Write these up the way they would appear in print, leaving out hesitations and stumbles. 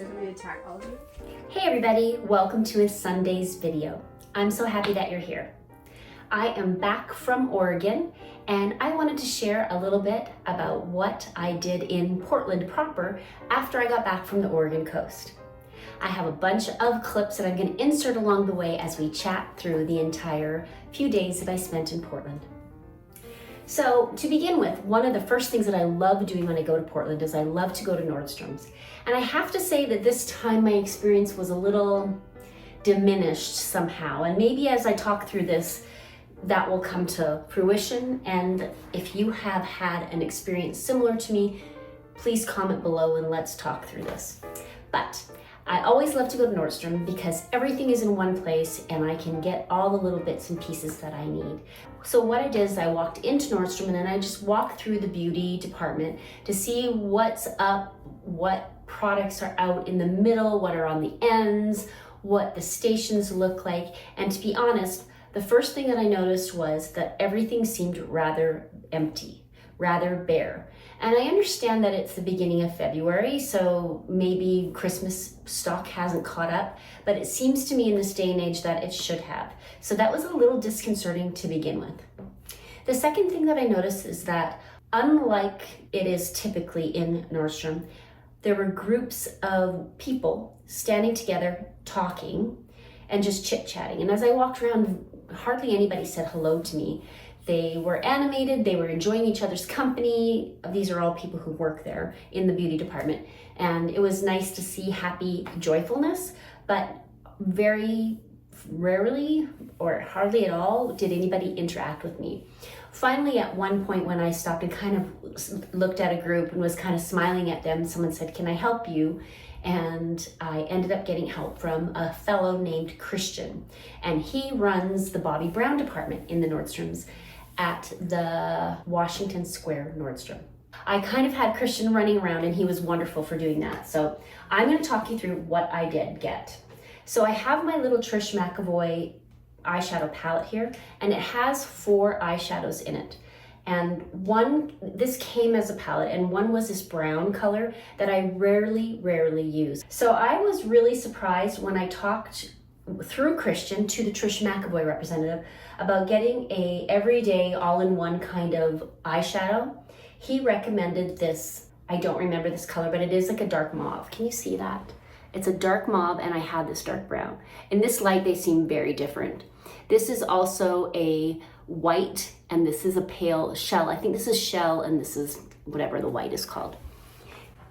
Did we attack all of you? Hey everybody, welcome to a Sunday's video. I'm so happy that you're here. I am back from Oregon and I wanted to share a little bit about what I did in Portland proper after I got back from the Oregon coast. I have a bunch of clips that I'm going to insert along the way as we chat through the entire few days that I spent in Portland. So to begin with, one of the first things that I love doing when I go to Portland is I love to go to Nordstrom's. And I have to say that this time my experience was a little diminished somehow. And maybe as I talk through this, that will come to fruition. And if you have had an experience similar to me, please comment below and let's talk through this. But I always love to go to Nordstrom because everything is in one place and I can get all the little bits and pieces that I need. So what I did is I walked into Nordstrom and then I just walked through the beauty department to see what's up, what products are out in the middle, what are on the ends, what the stations look like. And to be honest, the first thing that I noticed was that everything seemed rather empty, rather bare. And I understand that it's the beginning of February, so maybe Christmas stock hasn't caught up, but it seems to me in this day and age that it should have. So that was a little disconcerting to begin with. The second thing that I noticed is that unlike it is typically in Nordstrom, there were groups of people standing together, talking, and just chit-chatting. And as I walked around, hardly anybody said hello to me. They were animated, they were enjoying each other's company. These are all people who work there in the beauty department. And it was nice to see happy joyfulness, but very rarely or hardly at all did anybody interact with me. Finally, at one point when I stopped and kind of looked at a group and was kind of smiling at them, someone said, "Can I help you?" And I ended up getting help from a fellow named Christian. And he runs the Bobbi Brown department in the Nordstroms at the Washington Square Nordstrom. I kind of had Christian running around and he was wonderful for doing that. So I'm going to talk you through what I did get. So I have my little Trish McEvoy eyeshadow palette here and it has 4 eyeshadows in it. And this came as a palette and one was this brown color that I rarely use. So I was really surprised when I talked through Christian to the Trish McEvoy representative about getting a everyday all-in-one kind of eyeshadow. He recommended this, I don't remember this color, but it is like a dark mauve. Can you see that? It's a dark mauve and I have this dark brown. In this light, they seem very different. This is also a white and this is a pale shell. I think this is shell and this is whatever the white is called.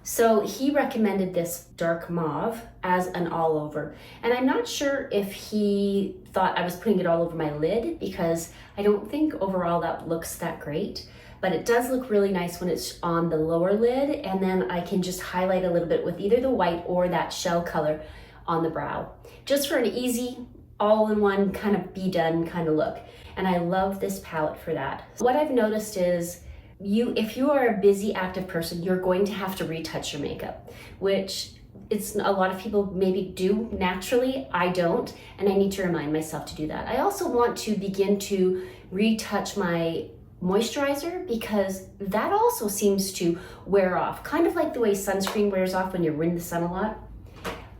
So he recommended this dark mauve as an all over. And I'm not sure if he thought I was putting it all over my lid because I don't think overall that looks that great. But it does look really nice when it's on the lower lid and then I can just highlight a little bit with either the white or that shell color on the brow. Just for an easy all-in-one kind of be done kind of look. And I love this palette for that. What I've noticed is if you are a busy, active person, you're going to have to retouch your makeup, which it's a lot of people maybe do naturally. I don't, and I need to remind myself to do that. I also want to begin to retouch my moisturizer because that also seems to wear off, kind of like the way sunscreen wears off when you're in the sun a lot.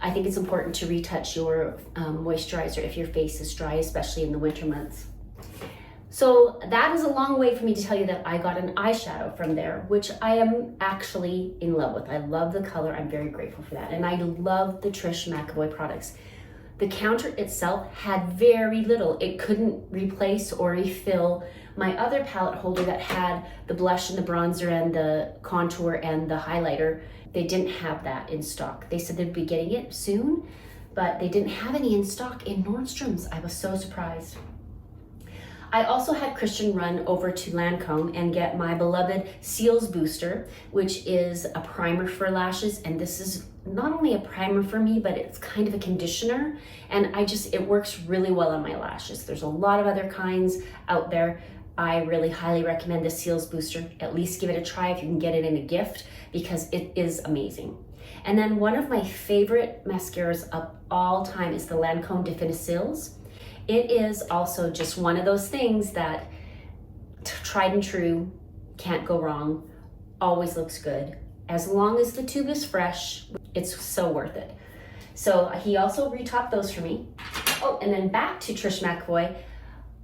I think it's important to retouch your moisturizer if your face is dry, especially in the winter months. So that is a long way for me to tell you that I got an eyeshadow from there, which I am actually in love with. I love the color. I'm very grateful for that. And I love the Trish McEvoy products. The counter itself had very little. It couldn't replace or refill my other palette holder that had the blush and the bronzer and the contour and the highlighter. They didn't have that in stock. They said they'd be getting it soon, but they didn't have any in stock in Nordstrom's. I was so surprised. I also had Christian run over to Lancôme and get my beloved Seals Booster, which is a primer for lashes. And this is not only a primer for me, but it's kind of a conditioner. And it works really well on my lashes. There's a lot of other kinds out there. I really highly recommend the Seals Booster. At least give it a try if you can get it in a gift because it is amazing. And then one of my favorite mascaras of all time is the Lancôme Definiseals. It is also just one of those things that tried and true, can't go wrong, always looks good, As long as the tube is fresh, it's so worth it. So he also retopped those for me. Oh, and then back to Trish McEvoy.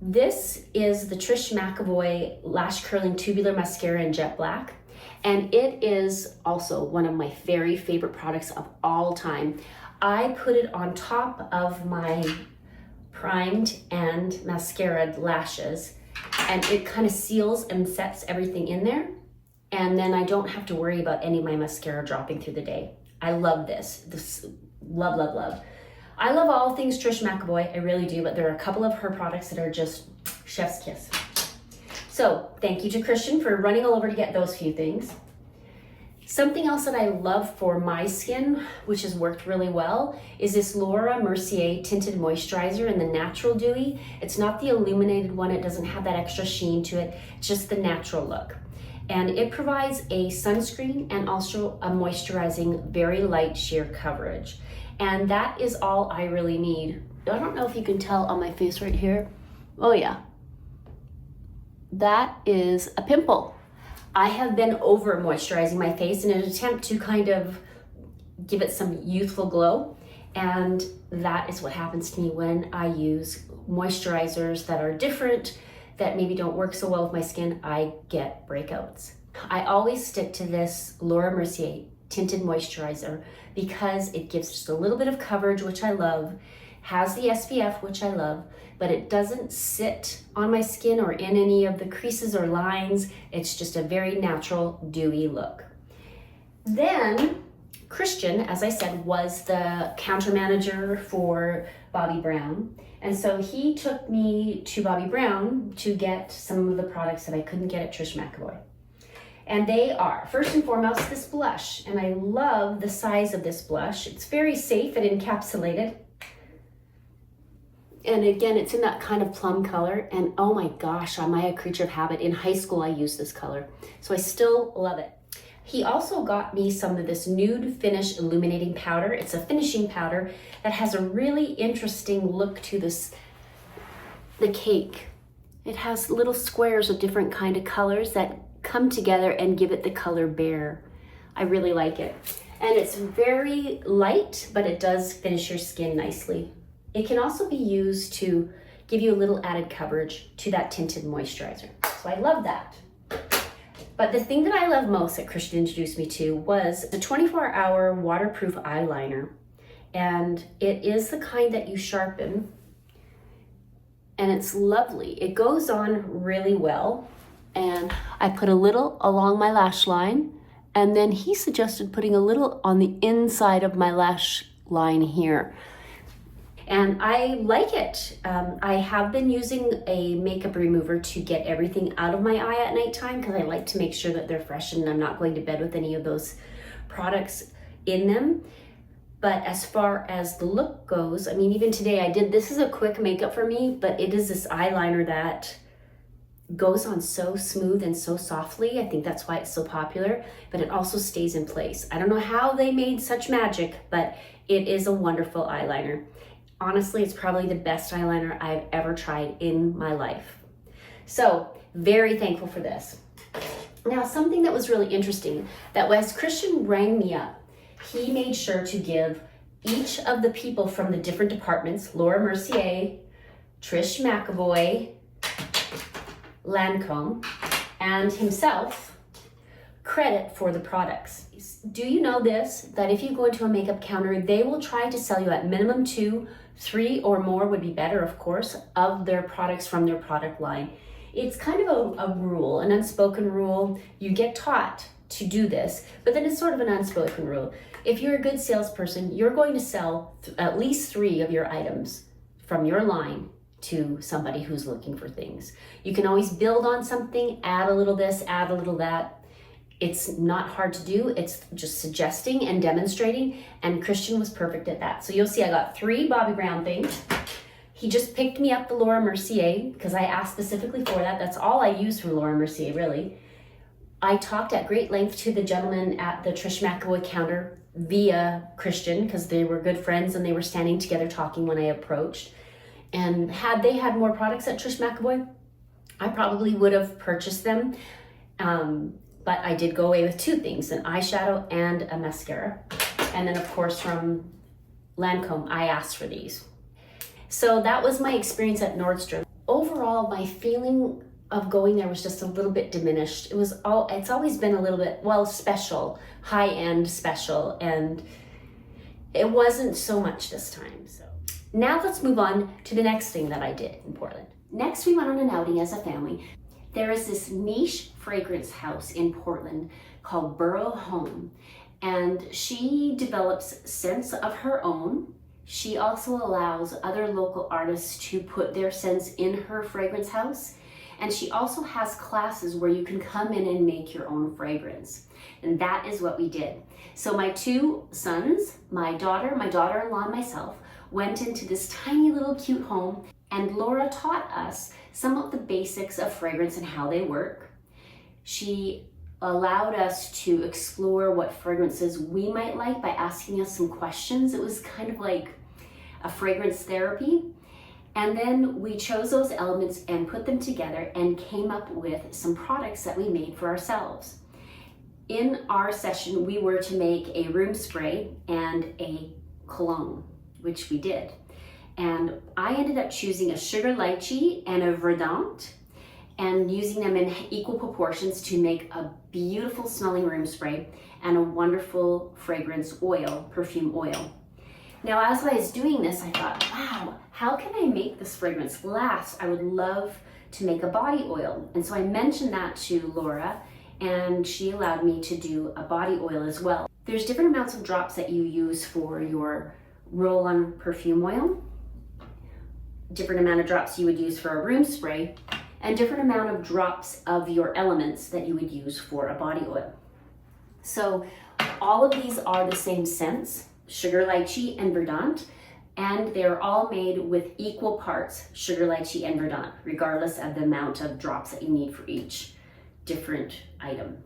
This is the Trish McEvoy Lash Curling Tubular Mascara in Jet Black. And it is also one of my very favorite products of all time. I put it on top of my primed and mascaraed lashes, and it kind of seals and sets everything in there. And then I don't have to worry about any of my mascara dropping through the day. I love this. Love, love, love. I love all things Trish McEvoy, I really do, but there are a couple of her products that are just chef's kiss. So thank you to Christian for running all over to get those few things. Something else that I love for my skin, which has worked really well, is this Laura Mercier Tinted Moisturizer in the Natural Dewy. It's not the illuminated one, it doesn't have that extra sheen to it, it's just the natural look. And it provides a sunscreen and also a moisturizing, very light sheer coverage. And that is all I really need. I don't know if you can tell on my face right here. Oh yeah. That is a pimple. I have been over moisturizing my face in an attempt to kind of give it some youthful glow. And that is what happens to me when I use moisturizers that are different, that maybe don't work so well with my skin. I get breakouts. I always stick to this Laura Mercier Tinted Moisturizer because it gives just a little bit of coverage, which I love, has the SPF, which I love, but it doesn't sit on my skin or in any of the creases or lines. It's just a very natural, dewy look. Then Christian, as I said, was the counter manager for Bobbi Brown. And so he took me to Bobbi Brown to get some of the products that I couldn't get at Trish McEvoy. And they are, first and foremost, this blush. And I love the size of this blush. It's very safe and encapsulated. And again, it's in that kind of plum color. And oh my gosh, am I a creature of habit? In high school, I used this color. So I still love it. He also got me some of this Nude Finish Illuminating Powder. It's a finishing powder that has a really interesting look to this, the cake. It has little squares of different kind of colors that come together and give it the color Bear. I really like it. And it's very light, but it does finish your skin nicely. It can also be used to give you a little added coverage to that tinted moisturizer. So I love that. But the thing that I love most that Christian introduced me to was the 24-hour waterproof eyeliner. And it is the kind that you sharpen, and it's lovely. It goes on really well. And I put a little along my lash line, and then he suggested putting a little on the inside of my lash line here. And I like it. I have been using a makeup remover to get everything out of my eye at nighttime because I like to make sure that they're fresh and I'm not going to bed with any of those products in them. But as far as the look goes, I mean, even today this is a quick makeup for me, but it is this eyeliner that goes on so smooth and so softly. I think that's why it's so popular, but it also stays in place. I don't know how they made such magic, but it is a wonderful eyeliner. Honestly, it's probably the best eyeliner I've ever tried in my life. So, very thankful for this. Now, something that was really interesting, that as Christian rang me up, he made sure to give each of the people from the different departments, Laura Mercier, Trish McEvoy, Lancôme, and himself, credit for the products. Do you know this, that if you go into a makeup counter, they will try to sell you at minimum 2, 3 or more would be better, of course, of their products from their product line. It's kind of a rule, an unspoken rule. You get taught to do this, but then it's sort of an unspoken rule. If you're a good salesperson, you're going to sell at least 3 of your items from your line to somebody who's looking for things. You can always build on something, add a little this, add a little that. It's not hard to do. It's just suggesting and demonstrating, and Christian was perfect at that. So you'll see I got 3 Bobbi Brown things. He just picked me up the Laura Mercier because I asked specifically for that. That's all I use from Laura Mercier, really. I talked at great length to the gentleman at the Trish McEvoy counter via Christian because they were good friends and they were standing together talking when I approached. And had they had more products at Trish McEvoy, I probably would have purchased them. but I did go away with two things, an eyeshadow and a mascara. And then of course from Lancôme, I asked for these. So that was my experience at Nordstrom. Overall, my feeling of going there was just a little bit diminished. It's always been a little bit, well, special, high-end special, and it wasn't so much this time. So now let's move on to the next thing that I did in Portland. Next, we went on an outing as a family. There is this niche fragrance house in Portland called Borough House, and she develops scents of her own. She also allows other local artists to put their scents in her fragrance house. And she also has classes where you can come in and make your own fragrance. And that is what we did. So my two sons, my daughter-in-law, and myself went into this tiny little cute home, and Laura taught us some of the basics of fragrance and how they work. She allowed us to explore what fragrances we might like by asking us some questions. It was kind of like a fragrance therapy. And then we chose those elements and put them together and came up with some products that we made for ourselves. In our session, we were to make a room spray and a cologne, which we did. And I ended up choosing a sugar lychee and a verdant and using them in equal proportions to make a beautiful smelling room spray and a wonderful fragrance oil, perfume oil. Now, as I was doing this, I thought, wow, how can I make this fragrance last? I would love to make a body oil. And so I mentioned that to Laura, and she allowed me to do a body oil as well. There's different amounts of drops that you use for your roll-on perfume oil, different amount of drops you would use for a room spray, and different amount of drops of your elements that you would use for a body oil. So all of these are the same scents, sugar lychee and verdant, and they're all made with equal parts sugar lychee and verdant, regardless of the amount of drops that you need for each different item.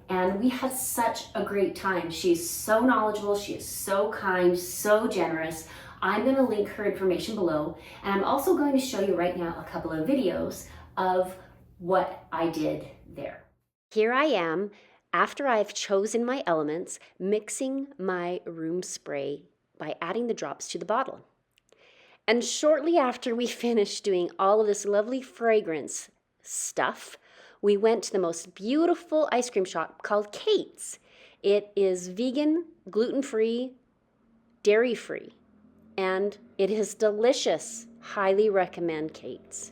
And we had such a great time. She's so knowledgeable, she is so kind, so generous. I'm going to link her information below, and I'm also going to show you right now a couple of videos of what I did there. Here I am, after I've chosen my elements, mixing my room spray by adding the drops to the bottle. And shortly after we finished doing all of this lovely fragrance stuff, we went to the most beautiful ice cream shop called Kate's. It is vegan, gluten-free, dairy-free, and it is delicious. Highly recommend Kate's.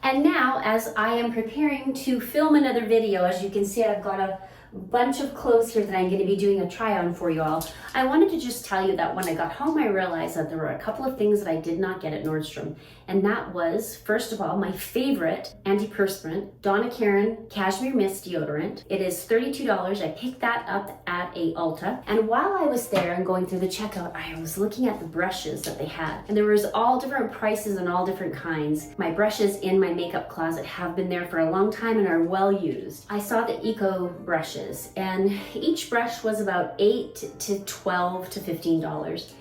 And now, as I am preparing to film another video, as you can see, I've got a bunch of clothes here that I'm going to be doing a try on for you all. I wanted to just tell you that when I got home, I realized that there were a couple of things that I did not get at Nordstrom. And that was, first of all, my favorite antiperspirant, Donna Karan Cashmere Mist Deodorant. It is $32. I picked that up at a Ulta. And while I was there and going through the checkout, I was looking at the brushes that they had. And there was all different prices and all different kinds. My brushes in my makeup closet have been there for a long time and are well used. I saw the Eco brushes, and each brush was about $8 to $12 to $15.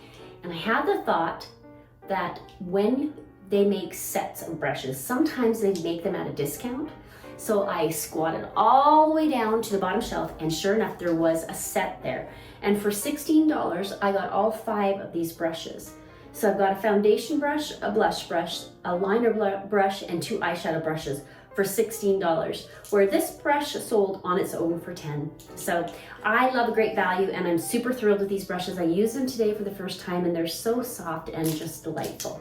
And I had the thought that when they make sets of brushes, sometimes they make them at a discount. So I squatted all the way down to the bottom shelf, and sure enough, there was a set there. And for $16, I got all 5 of these brushes. So I've got a foundation brush, a blush brush, a liner brush, and 2 eyeshadow brushes for $16, where this brush sold on its own for $10. So I love a great value, and I'm super thrilled with these brushes. I used them today for the first time, and they're so soft and just delightful.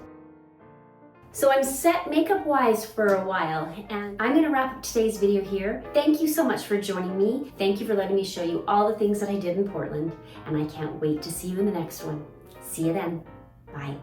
So I'm set makeup-wise for a while, and I'm gonna wrap up today's video here. Thank you so much for joining me. Thank you for letting me show you all the things that I did in Portland, and I can't wait to see you in the next one. See you then. Bye.